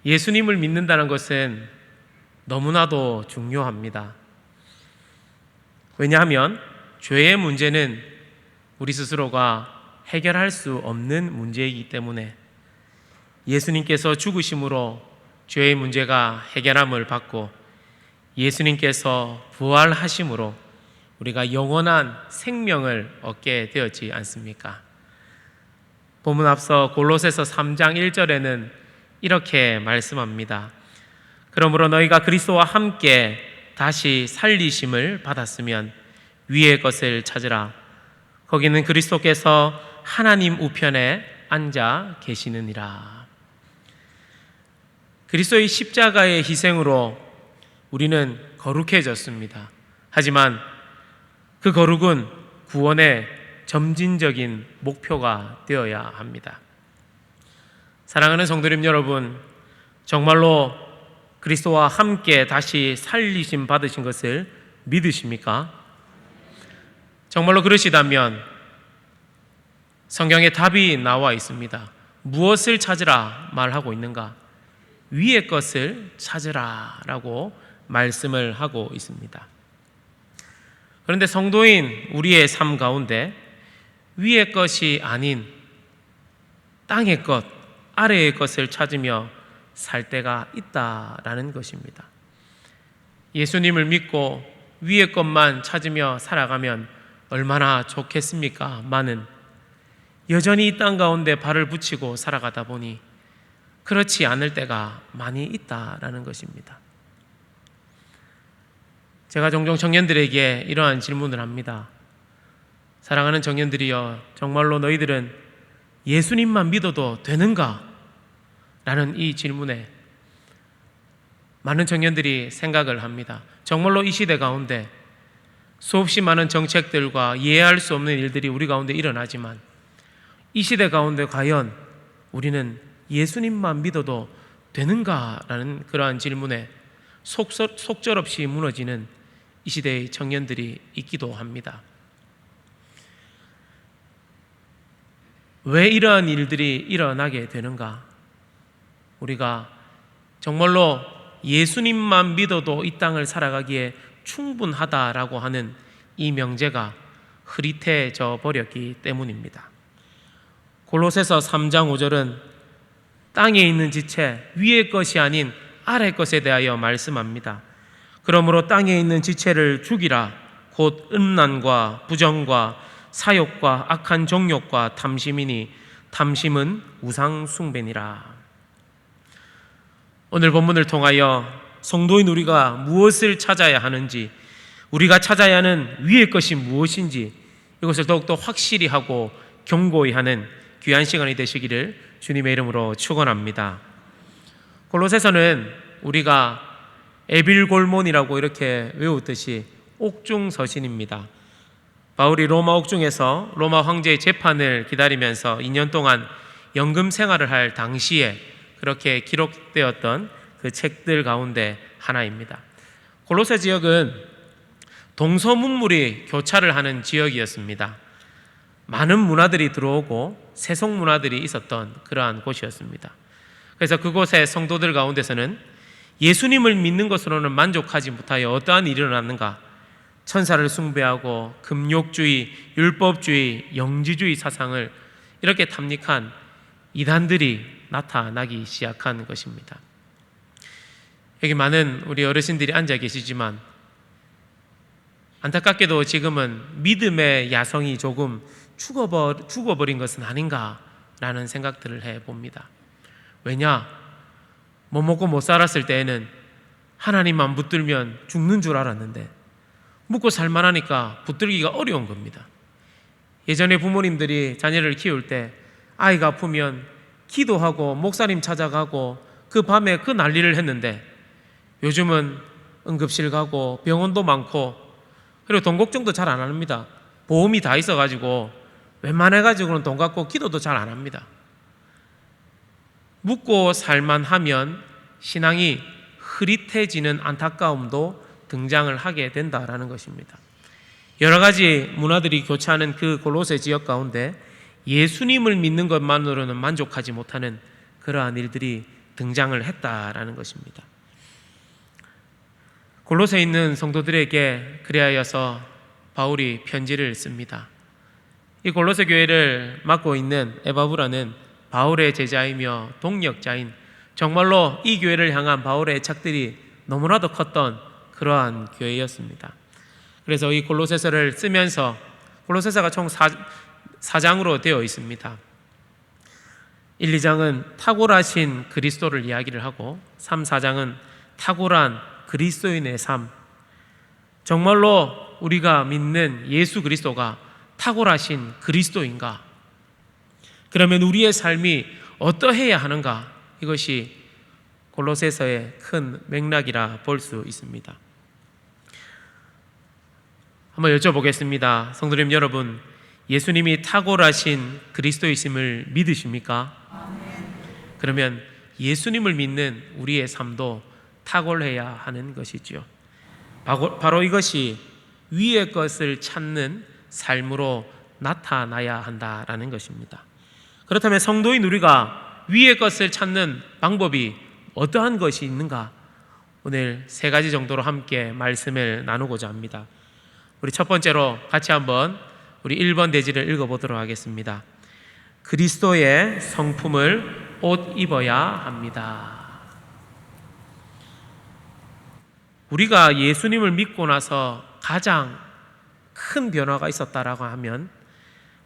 예수님을 믿는다는 것은 너무나도 중요합니다. 왜냐하면 죄의 문제는 우리 스스로가 해결할 수 없는 문제이기 때문에 예수님께서 죽으심으로 죄의 문제가 해결함을 받고 예수님께서 부활하심으로 우리가 영원한 생명을 얻게 되었지 않습니까? 본문 앞서 골로새서 3장 1절에는 이렇게 말씀합니다. 그러므로 너희가 그리스도와 함께 다시 살리심을 받았으면 위의 것을 찾으라. 거기는 그리스도께서 하나님 우편에 앉아 계시느니라. 그리스도의 십자가의 희생으로 우리는 거룩해졌습니다. 하지만 그 거룩은 구원의 점진적인 목표가 되어야 합니다. 사랑하는 성도님 여러분, 정말로 그리스도와 함께 다시 살리심 받으신 것을 믿으십니까? 정말로 그러시다면 성경에 답이 나와 있습니다. 무엇을 찾으라 말하고 있는가? 위의 것을 찾으라 라고 말씀을 하고 있습니다. 그런데 성도인 우리의 삶 가운데 위의 것이 아닌 땅의 것, 아래의 것을 찾으며 살 때가 있다라는 것입니다. 예수님을 믿고 위의 것만 찾으며 살아가면 얼마나 좋겠습니까? 많은 여전히 이 땅 가운데 발을 붙이고 살아가다 보니 그렇지 않을 때가 많이 있다라는 것입니다. 제가 종종 청년들에게 이러한 질문을 합니다. 사랑하는 청년들이여, 정말로 너희들은 예수님만 믿어도 되는가? 라는 이 질문에 많은 청년들이 생각을 합니다. 정말로 이 시대 가운데 수없이 많은 정책들과 이해할 수 없는 일들이 우리 가운데 일어나지만 이 시대 가운데 과연 우리는 예수님만 믿어도 되는가라는 그러한 질문에 속절없이 무너지는 이 시대의 청년들이 있기도 합니다. 왜 이러한 일들이 일어나게 되는가? 우리가 정말로 예수님만 믿어도 이 땅을 살아가기에 충분하다라고 하는 이 명제가 흐릿해져 버렸기 때문입니다. 골로새서 3장 5절은 땅에 있는 지체, 위의 것이 아닌 아래 것에 대하여 말씀합니다. 그러므로 땅에 있는 지체를 죽이라. 곧 음란과 부정과 사욕과 악한 정욕과 탐심이니 탐심은 우상 숭배니라. 오늘 본문을 통하여 성도인 우리가 무엇을 찾아야 하는지, 우리가 찾아야 하는 위의 것이 무엇인지 이것을 더욱더 확실히 하고 견고히 하는 귀한 시간이 되시기를 주님의 이름으로 축원합니다. 골로새서는 우리가 에빌골몬이라고 이렇게 외우듯이 옥중서신입니다. 바울이 로마 옥중에서 로마 황제의 재판을 기다리면서 2년 동안 연금 생활을 할 당시에 그렇게 기록되었던 그 책들 가운데 하나입니다. 골로새 지역은 동서문물이 교차를 하는 지역이었습니다. 많은 문화들이 들어오고 세속 문화들이 있었던 그러한 곳이었습니다. 그래서 그곳의 성도들 가운데서는 예수님을 믿는 것으로는 만족하지 못하여 어떠한 일이 일어났는가? 천사를 숭배하고 금욕주의, 율법주의, 영지주의 사상을 이렇게 탐닉한 이단들이 나타나기 시작한 것입니다. 여기 많은 우리 어르신들이 앉아 계시지만 안타깝게도 지금은 믿음의 야성이 조금 죽어버린 것은 아닌가라는 생각들을 해봅니다. 왜냐? 못 먹고 못 살았을 때에는 하나님만 붙들면 죽는 줄 알았는데 묻고 살만하니까 붙들기가 어려운 겁니다. 예전에 부모님들이 자녀를 키울 때 아이가 아프면 기도하고 목사님 찾아가고 그 밤에 그 난리를 했는데 요즘은 응급실 가고 병원도 많고 그리고 돈 걱정도 잘 안 합니다. 보험이 다 있어가지고 웬만해가지고는 돈 갖고 기도도 잘 안 합니다. 묻고 살만하면 신앙이 흐릿해지는 안타까움도 등장을 하게 된다라는 것입니다. 여러 가지 문화들이 교차하는 그 골로새 지역 가운데 예수님을 믿는 것만으로는 만족하지 못하는 그러한 일들이 등장을 했다라는 것입니다. 골로새에 있는 성도들에게 그리하여서 바울이 편지를 씁니다. 이 골로새 교회를 맡고 있는 에바브라는 바울의 제자이며 동역자인, 정말로 이 교회를 향한 바울의 애착들이 너무나도 컸던 그러한 교회였습니다. 그래서 이 골로새서를 쓰면서, 골로새서가 총 4장으로 되어 있습니다. 1, 2장은 탁월하신 그리스도를 이야기를 하고, 3, 4장은 탁월한 그리스도인의 삶, 정말로 우리가 믿는 예수 그리스도가 탁월하신 그리스도인가? 그러면 우리의 삶이 어떠해야 하는가? 이것이 골로새서의 큰 맥락이라 볼 수 있습니다. 한번 여쭤보겠습니다. 성도님 여러분, 예수님이 탁월하신 그리스도이심을 믿으십니까? 그러면 예수님을 믿는 우리의 삶도 탁월해야 하는 것이지요. 바로 이것이 위의 것을 찾는 삶으로 나타나야 한다라는 것입니다. 그렇다면 성도인 우리가 위의 것을 찾는 방법이 어떠한 것이 있는가? 오늘 3가지 정도로 함께 말씀을 나누고자 합니다. 우리 첫 번째로 같이 한번 우리 1번 대지를 읽어보도록 하겠습니다. 그리스도의 성품을 옷 입어야 합니다. 우리가 예수님을 믿고 나서 가장 큰 변화가 있었다라고 하면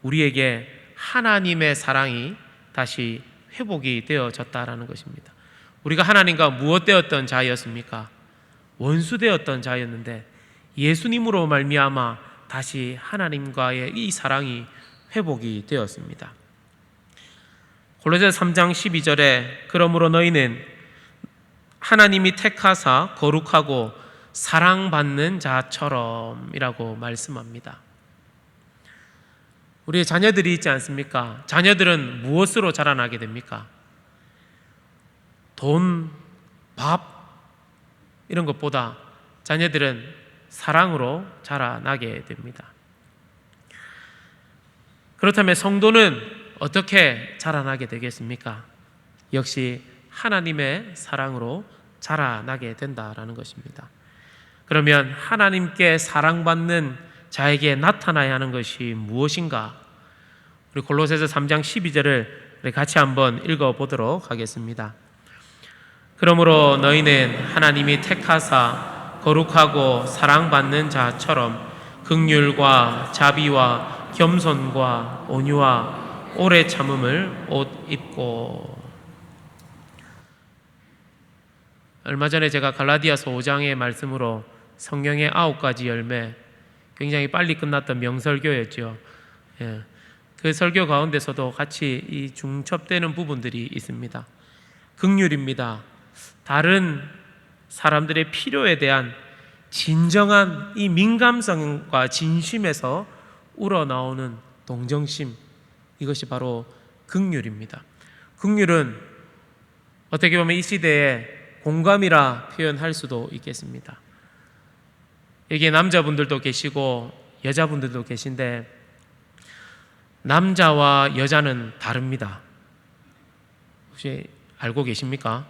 우리에게 하나님의 사랑이 다시 회복이 되어졌다라는 것입니다. 우리가 하나님과 무엇 되었던 자였습니까? 원수 되었던 자였는데 예수님으로 말미암아 다시 하나님과의 이 사랑이 회복이 되었습니다. 골로새서 3장 12절에 그러므로 너희는 하나님이 택하사 거룩하고 사랑받는 자처럼 이라고 말씀합니다. 우리의 자녀들이 있지 않습니까? 자녀들은 무엇으로 자라나게 됩니까? 돈, 밥 이런 것보다 자녀들은 사랑으로 자라나게 됩니다. 그렇다면 성도는 어떻게 자라나게 되겠습니까? 역시 하나님의 사랑으로 자라나게 된다라는 것입니다. 그러면 하나님께 사랑받는 자에게 나타나야 하는 것이 무엇인가? 우리 골로새서 3장 12절을 같이 한번 읽어보도록 하겠습니다. 그러므로 너희는 하나님이 택하사 거룩하고 사랑받는 자처럼 긍휼과 자비와 겸손과 온유와 오래 참음을 옷 입고. 얼마 전에 제가 갈라디아서 5장의 말씀으로 성령의 9가지 열매, 굉장히 빨리 끝났던 명설교였죠. 그 설교 가운데서도 같이 이 중첩되는 부분들이 있습니다. 긍휼입니다. 다른 사람들의 필요에 대한 진정한 이 민감성과 진심에서 우러나오는 동정심, 이것이 바로 긍휼입니다. 긍휼은 어떻게 보면 이 시대에 공감이라 표현할 수도 있겠습니다. 여기에 남자분들도 계시고 여자분들도 계신데 남자와 여자는 다릅니다. 혹시 알고 계십니까?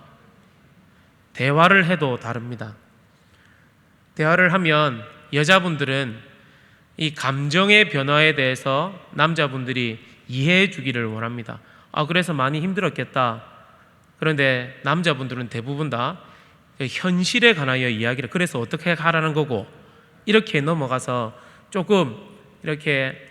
대화를 해도 다릅니다. 대화를 하면 여자분들은 이 감정의 변화에 대해서 남자분들이 이해해 주기를 원합니다. 그래서 많이 힘들었겠다. 그런데 남자분들은 대부분 다 현실에 관하여 이야기를, 그래서 어떻게 하라는 거고, 이렇게 넘어가서 조금 이렇게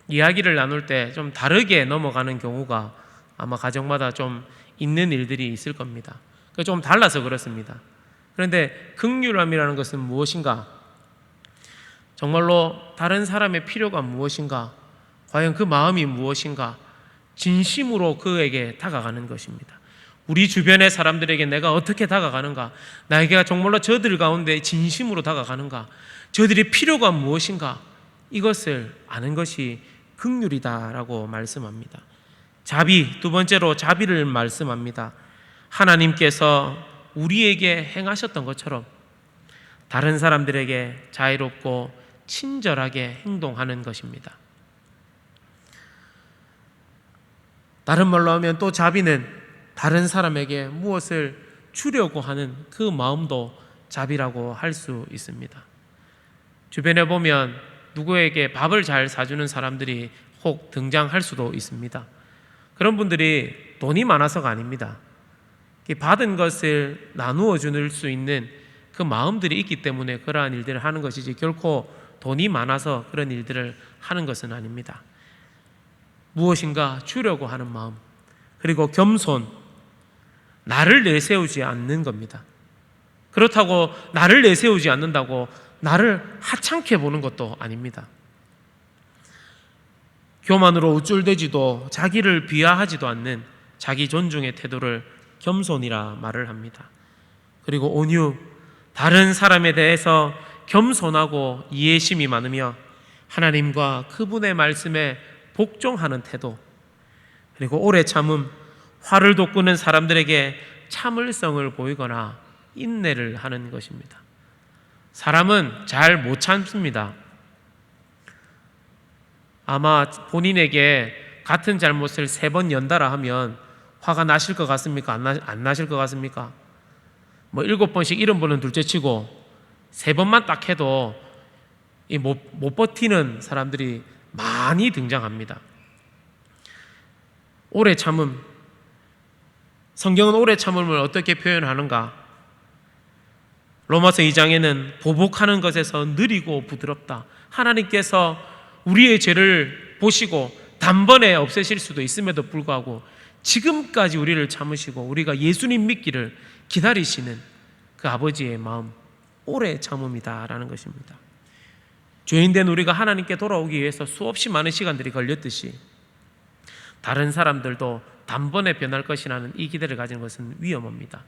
이야기를 나눌 때 좀 다르게 넘어가는 경우가 아마 가정마다 좀 있는 일들이 있을 겁니다. 좀 달라서 그렇습니다. 그런데 긍휼함이라는 것은 무엇인가? 정말로 다른 사람의 필요가 무엇인가? 과연 그 마음이 무엇인가? 진심으로 그에게 다가가는 것입니다. 우리 주변의 사람들에게 내가 어떻게 다가가는가? 나에게 정말로 저들 가운데 진심으로 다가가는가? 저들의 필요가 무엇인가? 이것을 아는 것이 긍휼이다라고 말씀합니다. 자비, 두 번째로 자비를 말씀합니다. 하나님께서 우리에게 행하셨던 것처럼 다른 사람들에게 자애롭고 친절하게 행동하는 것입니다. 다른 말로 하면 또 자비는 다른 사람에게 무엇을 주려고 하는 그 마음도 자비라고 할 수 있습니다. 주변에 보면 누구에게 밥을 잘 사주는 사람들이 혹 등장할 수도 있습니다. 그런 분들이 돈이 많아서가 아닙니다. 받은 것을 나누어 줄 수 있는 그 마음들이 있기 때문에 그러한 일들을 하는 것이지, 결코 돈이 많아서 그런 일들을 하는 것은 아닙니다. 무엇인가 주려고 하는 마음, 그리고 겸손, 나를 내세우지 않는 겁니다. 그렇다고 나를 내세우지 않는다고 나를 하찮게 보는 것도 아닙니다. 교만으로 우쭐대지도 자기를 비하하지도 않는 자기 존중의 태도를 겸손이라 말을 합니다. 그리고 온유, 다른 사람에 대해서 겸손하고 이해심이 많으며 하나님과 그분의 말씀에 복종하는 태도, 그리고 오래 참음, 화를 돋구는 사람들에게 참을성을 보이거나 인내를 하는 것입니다. 사람은 잘 못 참습니다. 아마 본인에게 같은 잘못을 3번 연달아 하면 화가 나실 것 같습니까? 안 나실 것 같습니까? 7번씩 70번은 둘째치고 3번만 딱 해도 못 버티는 사람들이 많이 등장합니다. 오래 참음, 성경은 오래 참음을 어떻게 표현하는가? 로마서 2장에는 보복하는 것에서 느리고 부드럽다. 하나님께서 우리의 죄를 보시고 단번에 없애실 수도 있음에도 불구하고 지금까지 우리를 참으시고 우리가 예수님 믿기를 기다리시는 그 아버지의 마음, 오래 참음이다라는 것입니다. 죄인된 우리가 하나님께 돌아오기 위해서 수없이 많은 시간들이 걸렸듯이 다른 사람들도 단번에 변할 것이라는 이 기대를 가지는 것은 위험합니다.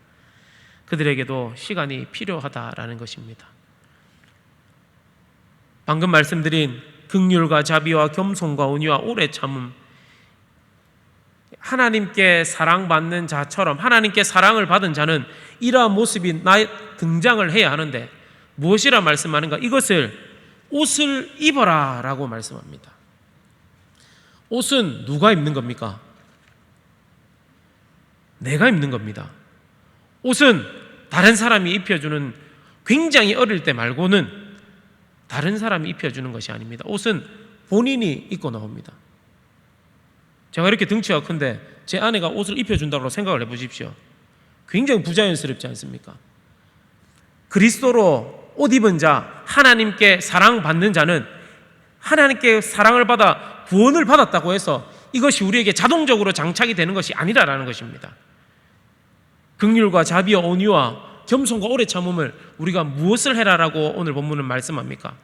그들에게도 시간이 필요하다라는 것입니다. 방금 말씀드린 긍휼과 자비와 겸손과 온유와 오래 참음, 하나님께 사랑받는 자처럼, 하나님께 사랑을 받은 자는 이러한 모습이 등장을 해야 하는데 무엇이라 말씀하는가? 이것을 옷을 입어라 라고 말씀합니다. 옷은 누가 입는 겁니까? 내가 입는 겁니다. 옷은 다른 사람이 입혀주는, 굉장히 어릴 때 말고는 다른 사람이 입혀주는 것이 아닙니다. 옷은 본인이 입고 나옵니다. 제가 이렇게 등치가 큰데 제 아내가 옷을 입혀준다고 생각을 해보십시오. 굉장히 부자연스럽지 않습니까? 그리스도로 옷 입은 자, 하나님께 사랑받는 자는 하나님께 사랑을 받아 구원을 받았다고 해서 이것이 우리에게 자동적으로 장착이 되는 것이 아니라는 것입니다. 긍휼과 자비와 온유와 겸손과 오래 참음을 우리가 무엇을 해라라고 오늘 본문은 말씀합니까?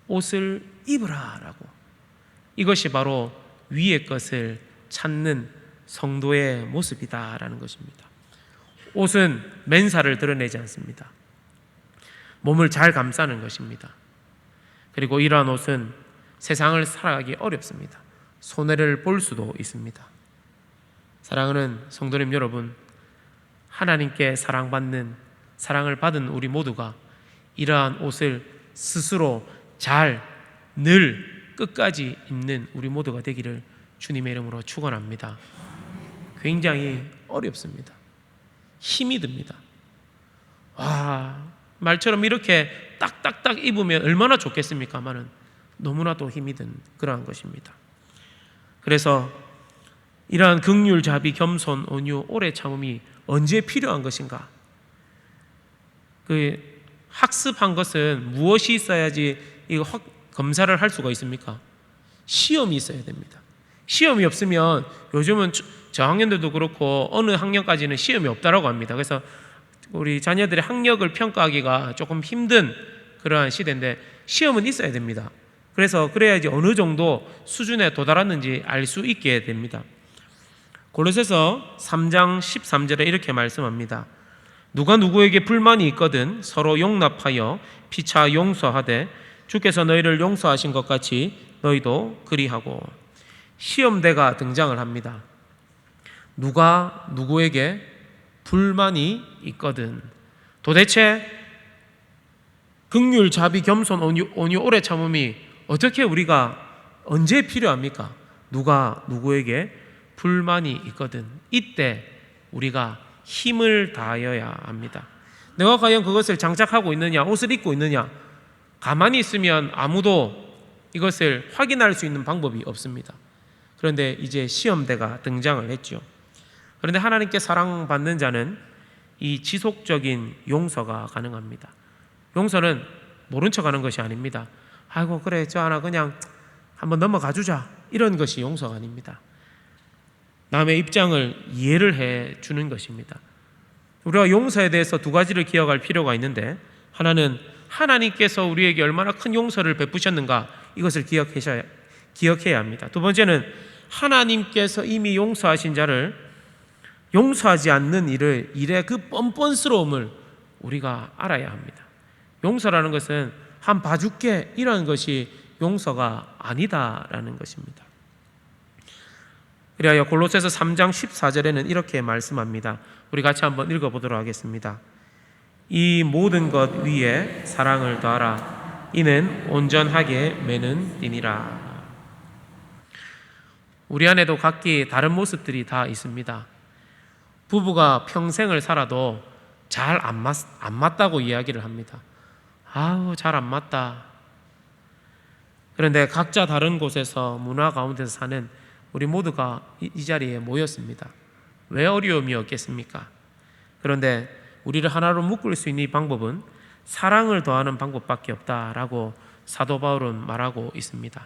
옷을 입으라라고. 이것이 바로 위의 것을 찾는 성도의 모습이다라는 것입니다. 옷은 맨살을 드러내지 않습니다. 몸을 잘 감싸는 것입니다. 그리고 이러한 옷은 세상을 살아가기 어렵습니다. 손해를 볼 수도 있습니다. 사랑하는 성도님 여러분, 하나님께 사랑받는, 사랑을 받은 우리 모두가 이러한 옷을 스스로 잘, 늘 끝까지 입는 우리 모두가 되기를 주님의 이름으로 축원합니다. 굉장히 어렵습니다. 힘이 듭니다. 말처럼 이렇게 딱딱딱 입으면 얼마나 좋겠습니까마는 너무나도 힘이 든 그러한 것입니다. 그래서 이러한 긍휼, 자비, 겸손, 온유, 오래 참음이 언제 필요한 것인가? 그 학습한 것은 무엇이 있어야지 이거 검사를 할 수가 있습니까? 시험이 있어야 됩니다. 시험이 없으면, 요즘은 저학년들도 그렇고 어느 학년까지는 시험이 없다라고 합니다. 그래서 우리 자녀들의 학력을 평가하기가 조금 힘든 그러한 시대인데 시험은 있어야 됩니다. 그래서 그래야지 어느 정도 수준에 도달했는지 알 수 있게 됩니다. 골로새서 3장 13절에 이렇게 말씀합니다. 누가 누구에게 불만이 있거든 서로 용납하여 피차 용서하되 주께서 너희를 용서하신 것 같이 너희도 그리하고. 시험대가 등장을 합니다. 누가 누구에게 불만이 있거든. 도대체 긍휼, 자비, 겸손, 온유, 오래 참음이 어떻게 우리가 언제 필요합니까? 누가 누구에게 불만이 있거든. 이때 우리가 힘을 다하여야 합니다. 내가 과연 그것을 장착하고 있느냐, 옷을 입고 있느냐, 가만히 있으면 아무도 이것을 확인할 수 있는 방법이 없습니다. 그런데 이제 시험대가 등장을 했죠. 그런데 하나님께 사랑받는 자는 이 지속적인 용서가 가능합니다. 용서는 모른 척하는 것이 아닙니다. 아이고 그래 저 하나 그냥 한번 넘어가 주자, 이런 것이 용서가 아닙니다. 남의 입장을 이해를 해 주는 것입니다. 우리가 용서에 대해서 두 가지를 기억할 필요가 있는데, 하나는 하나님께서 우리에게 얼마나 큰 용서를 베푸셨는가, 이것을 기억해야 합니다. 두 번째는 하나님께서 이미 용서하신 자를 용서하지 않는 일의 그 뻔뻔스러움을 우리가 알아야 합니다. 용서라는 것은 한 봐줄게, 이런 것이 용서가 아니다라는 것입니다. 그리하여 골로새서 3장 14절에는 이렇게 말씀합니다. 우리 같이 한번 읽어보도록 하겠습니다. 이 모든 것 위에 사랑을 더하라. 이는 온전하게 매는 띠니라. 우리 안에도 각기 다른 모습들이 다 있습니다. 부부가 평생을 살아도 잘 안 맞다고 이야기를 합니다. 아우 잘 안 맞다. 그런데 각자 다른 곳에서 문화 가운데서 사는 우리 모두가 이 자리에 모였습니다. 왜 어려움이 없겠습니까? 그런데 우리를 하나로 묶을 수 있는 이 방법은 사랑을 더하는 방법밖에 없다라고 사도 바울은 말하고 있습니다.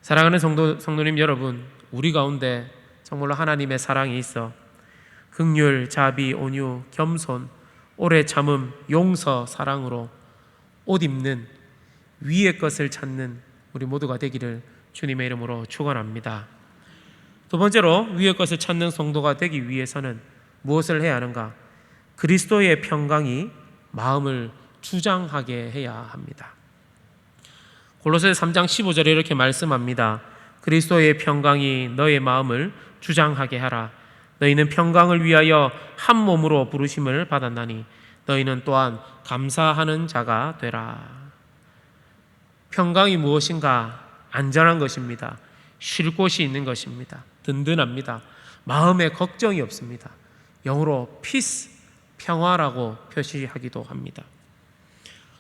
사랑하는 성도님 여러분, 우리 가운데 정말로 하나님의 사랑이 있어 긍휼, 자비, 온유, 겸손, 오래 참음, 용서, 사랑으로 옷 입는 위의 것을 찾는 우리 모두가 되기를 주님의 이름으로 축원합니다. 두 번째로 위의 것을 찾는 성도가 되기 위해서는 무엇을 해야 하는가? 그리스도의 평강이 마음을 주장하게 해야 합니다. 골로새서 3장 15절에 이렇게 말씀합니다. 그리스도의 평강이 너의 마음을 주장하게 하라. 너희는 평강을 위하여 한 몸으로 부르심을 받았나니 너희는 또한 감사하는 자가 되라. 평강이 무엇인가? 안전한 것입니다. 쉴 곳이 있는 것입니다. 든든합니다. 마음에 걱정이 없습니다. 영어로 peace, 평화라고 표시하기도 합니다.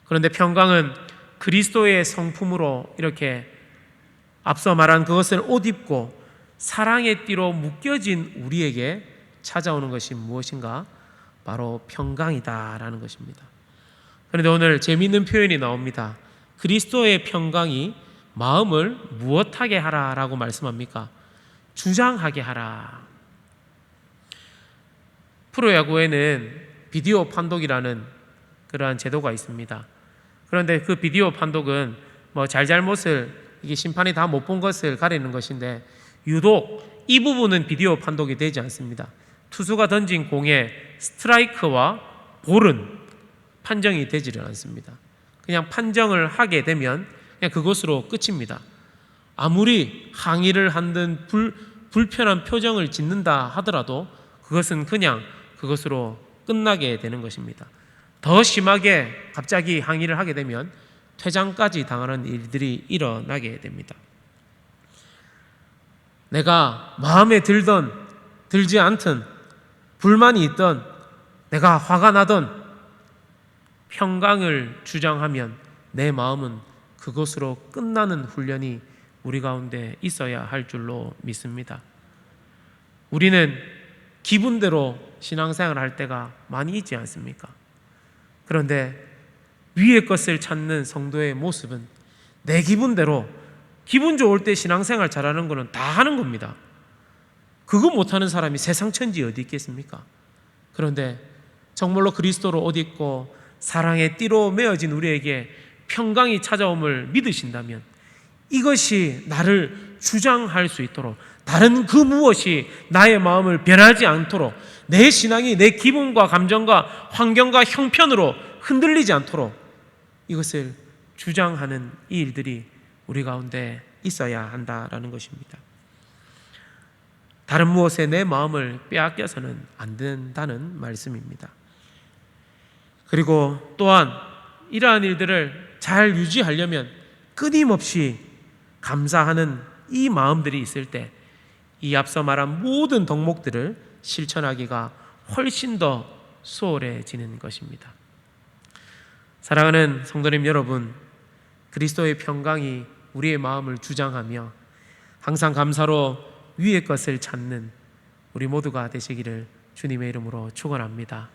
그런데 평강은 그리스도의 성품으로 이렇게 앞서 말한 그것을 옷 입고 사랑의 띠로 묶여진 우리에게 찾아오는 것이 무엇인가? 바로 평강이다라는 것입니다. 그런데 오늘 재미있는 표현이 나옵니다. 그리스도의 평강이 마음을 무엇하게 하라라고 말씀합니까? 주장하게 하라. 프로야구에는 비디오 판독이라는 그러한 제도가 있습니다. 그런데 그 비디오 판독은 잘잘못을 이게 심판이 다 못 본 것을 가리는 것인데 유독 이 부분은 비디오 판독이 되지 않습니다. 투수가 던진 공의 스트라이크와 볼은 판정이 되지를 않습니다. 그냥 판정을 하게 되면 그냥 그것으로 끝입니다. 아무리 항의를 하든 불편한 표정을 짓는다 하더라도 그것은 그냥 그것으로 끝나게 되는 것입니다. 더 심하게 갑자기 항의를 하게 되면 퇴장까지 당하는 일들이 일어나게 됩니다. 내가 마음에 들든 들지 않든 불만이 있든 내가 화가 나든 평강을 주장하면 내 마음은 그것으로 끝나는 훈련이 우리 가운데 있어야 할 줄로 믿습니다. 우리는 기분대로 신앙생활을 할 때가 많이 있지 않습니까? 그런데 위의 것을 찾는 성도의 모습은 내 기분대로, 기분 좋을 때 신앙생활 잘하는 거는 다 하는 겁니다. 그거 못하는 사람이 세상 천지 어디 있겠습니까? 그런데 정말로 그리스도로 옷 입고 사랑의 띠로 메어진 우리에게 평강이 찾아옴을 믿으신다면 이것이 나를 주장할 수 있도록, 다른 그 무엇이 나의 마음을 변하지 않도록, 내 신앙이 내 기분과 감정과 환경과 형편으로 흔들리지 않도록 이것을 주장하는 이 일들이 우리 가운데 있어야 한다라는 것입니다. 다른 무엇에 내 마음을 빼앗겨서는 안 된다는 말씀입니다. 그리고 또한 이러한 일들을 잘 유지하려면 끊임없이 감사하는 이 마음들이 있을 때 이 앞서 말한 모든 덕목들을 실천하기가 훨씬 더 수월해지는 것입니다. 사랑하는 성도님 여러분, 그리스도의 평강이 우리의 마음을 주장하며 항상 감사로 위의 것을 찾는 우리 모두가 되시기를 주님의 이름으로 축원합니다.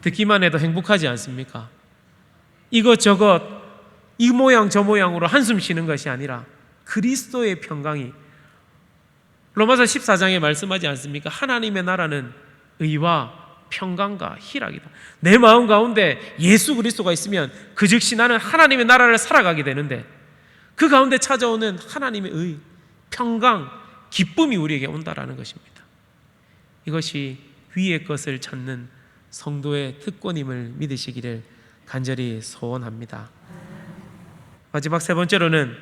듣기만 해도 행복하지 않습니까? 이것저것 이 모양 저 모양으로 한숨 쉬는 것이 아니라 그리스도의 평강이, 로마서 14장에 말씀하지 않습니까? 하나님의 나라는 의와 평강과 희락이다. 내 마음 가운데 예수 그리스도가 있으면 그 즉시 나는 하나님의 나라를 살아가게 되는데, 그 가운데 찾아오는 하나님의 의, 평강, 기쁨이 우리에게 온다라는 것입니다. 이것이 위의 것을 찾는 성도의 특권임을 믿으시기를 간절히 소원합니다. 마지막 세 번째로는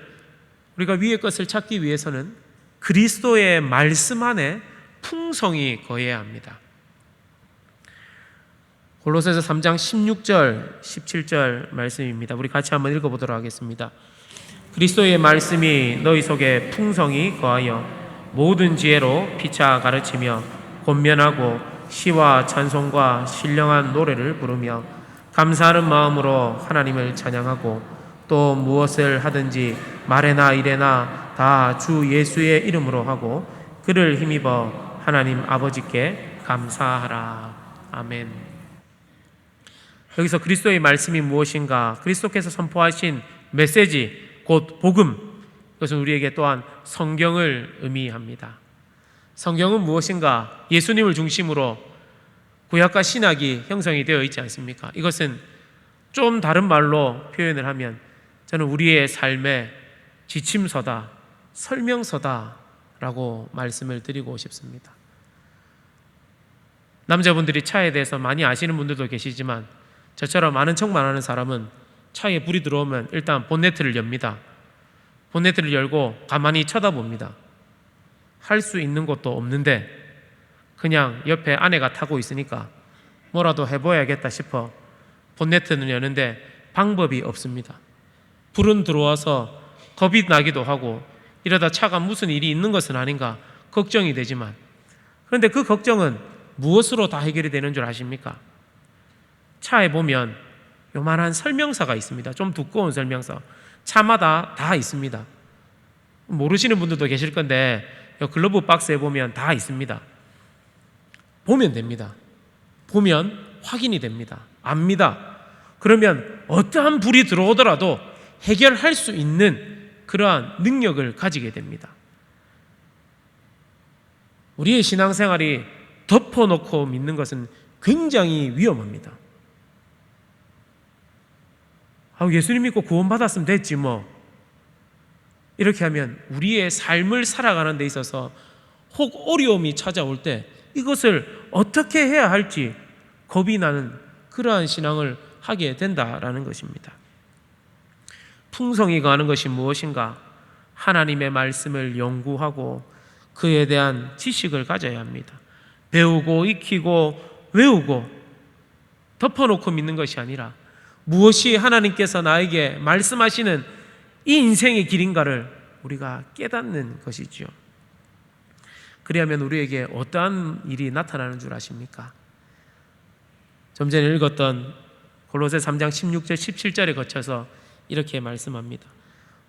우리가 위의 것을 찾기 위해서는 그리스도의 말씀 안에 풍성이 거해야 합니다. 골로새서 3장 16절 17절 말씀입니다. 우리 같이 한번 읽어보도록 하겠습니다. 그리스도의 말씀이 너희 속에 풍성히 거하여 모든 지혜로 피차 가르치며 권면하고 시와 찬송과 신령한 노래를 부르며 감사하는 마음으로 하나님을 찬양하고 또 무엇을 하든지 말에나 일에나 다 주 예수의 이름으로 하고 그를 힘입어 하나님 아버지께 감사하라. 아멘. 여기서 그리스도의 말씀이 무엇인가? 그리스도께서 선포하신 메시지, 곧 복음, 그것은 우리에게 또한 성경을 의미합니다. 성경은 무엇인가? 예수님을 중심으로 구약과 신약이 형성이 되어 있지 않습니까? 이것은 좀 다른 말로 표현을 하면 저는 우리의 삶의 지침서다, 설명서다라고 말씀을 드리고 싶습니다. 남자분들이 차에 대해서 많이 아시는 분들도 계시지만 저처럼 아는 척만 하는 사람은 차에 불이 들어오면 일단 본네트를 엽니다. 본네트를 열고 가만히 쳐다봅니다. 할 수 있는 것도 없는데 그냥 옆에 아내가 타고 있으니까 뭐라도 해봐야겠다 싶어 본네트는 여는데 방법이 없습니다. 불은 들어와서 겁이 나기도 하고 이러다 차가 무슨 일이 있는 것은 아닌가 걱정이 되지만, 그런데 그 걱정은 무엇으로 다 해결이 되는 줄 아십니까? 차에 보면 요만한 설명서가 있습니다. 좀 두꺼운 설명서, 차마다 다 있습니다. 모르시는 분들도 계실 건데 글러브 박스에 보면 다 있습니다. 보면 됩니다. 보면 확인이 됩니다. 압니다. 그러면 어떠한 불이 들어오더라도 해결할 수 있는 그러한 능력을 가지게 됩니다. 우리의 신앙생활이 덮어놓고 믿는 것은 굉장히 위험합니다. 예수님 믿고 구원받았으면 됐지 뭐, 이렇게 하면 우리의 삶을 살아가는 데 있어서 혹 어려움이 찾아올 때 이것을 어떻게 해야 할지 겁이 나는 그러한 신앙을 하게 된다라는 것입니다. 풍성이 거하는 것이 무엇인가? 하나님의 말씀을 연구하고 그에 대한 지식을 가져야 합니다. 배우고 익히고 외우고 덮어놓고 믿는 것이 아니라 무엇이 하나님께서 나에게 말씀하시는 이 인생의 길인가를 우리가 깨닫는 것이죠. 그리하면 우리에게 어떠한 일이 나타나는 줄 아십니까? 좀 전에 읽었던 골로새 3장 16절 17절에 거쳐서 이렇게 말씀합니다.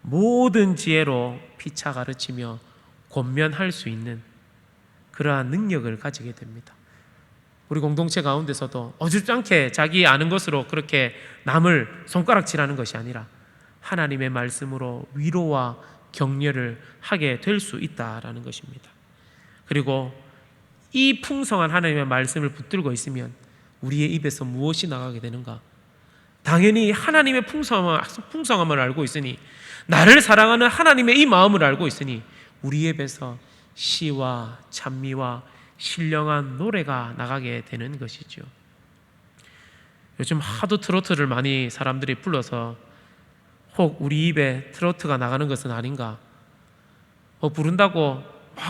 모든 지혜로 피차 가르치며 권면할 수 있는 그러한 능력을 가지게 됩니다. 우리 공동체 가운데서도 어줍잖게 자기 아는 것으로 그렇게 남을 손가락질하는 것이 아니라 하나님의 말씀으로 위로와 격려를 하게 될 수 있다라는 것입니다. 그리고 이 풍성한 하나님의 말씀을 붙들고 있으면 우리의 입에서 무엇이 나가게 되는가? 당연히 하나님의 풍성함을 알고 있으니, 나를 사랑하는 하나님의 이 마음을 알고 있으니 우리 입에서 시와 찬미와 신령한 노래가 나가게 되는 것이죠. 요즘 하도 트로트를 많이 사람들이 불러서 혹 우리 입에 트로트가 나가는 것은 아닌가? 부른다고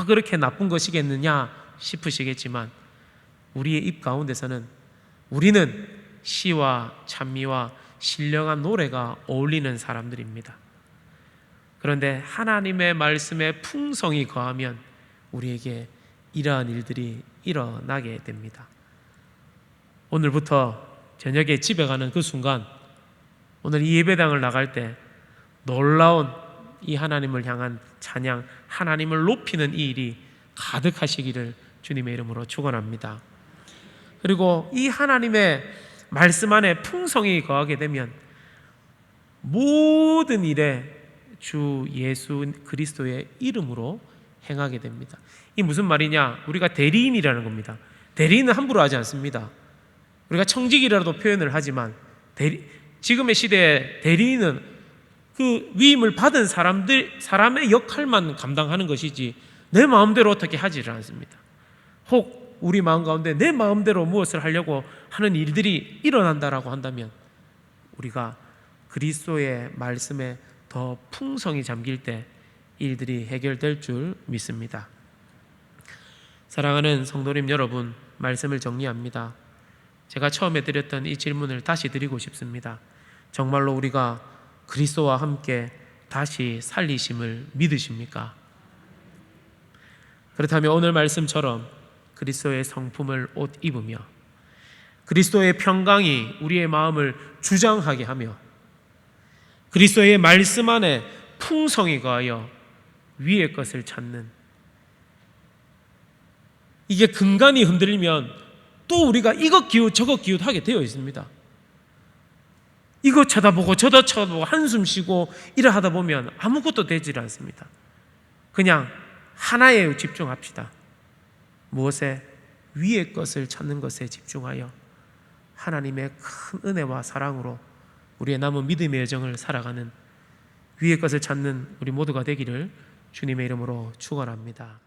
그렇게 나쁜 것이겠느냐 싶으시겠지만 우리의 입 가운데서는 우리는 시와 찬미와 신령한 노래가 어울리는 사람들입니다. 그런데 하나님의 말씀에 풍성이 거하면 우리에게 이러한 일들이 일어나게 됩니다. 오늘부터 저녁에 집에 가는 그 순간, 오늘 이 예배당을 나갈 때 놀라운 이 하나님을 향한 찬양, 하나님을 높이는 이 일이 가득하시기를 주님의 이름으로 축원합니다. 그리고 이 하나님의 말씀 안에 풍성이 거하게 되면 모든 일에 주 예수 그리스도의 이름으로 행하게 됩니다. 이 무슨 말이냐? 우리가 대리인이라는 겁니다. 대리인은 함부로 하지 않습니다. 우리가 청직이라도 표현을 하지만 지금의 시대에 대리인은 그 위임을 받은 사람의 역할만 감당하는 것이지 내 마음대로 어떻게 하지를 않습니다. 혹 우리 마음 가운데 내 마음대로 무엇을 하려고 하는 일들이 일어난다라고 한다면 우리가 그리스도의 말씀에 더 풍성히 잠길 때 일들이 해결될 줄 믿습니다. 사랑하는 성도님 여러분, 말씀을 정리합니다. 제가 처음에 드렸던 이 질문을 다시 드리고 싶습니다. 정말로 우리가 그리스도와 함께 다시 살리심을 믿으십니까? 그렇다면 오늘 말씀처럼 그리스도의 성품을 옷 입으며 그리스도의 평강이 우리의 마음을 주장하게 하며 그리스도의 말씀 안에 풍성이 거하여 위의 것을 찾는, 이게 근간이 흔들리면 또 우리가 이것 기웃 저것 기웃 하게 되어 있습니다. 이거 쳐다보고 저도 쳐다보고 한숨 쉬고 이래 하다 보면 아무것도 되질 않습니다. 그냥 하나에 집중합시다. 무엇에? 위의 것을 찾는 것에 집중하여 하나님의 큰 은혜와 사랑으로 우리의 남은 믿음의 여정을 살아가는 위의 것을 찾는 우리 모두가 되기를 주님의 이름으로 축원합니다.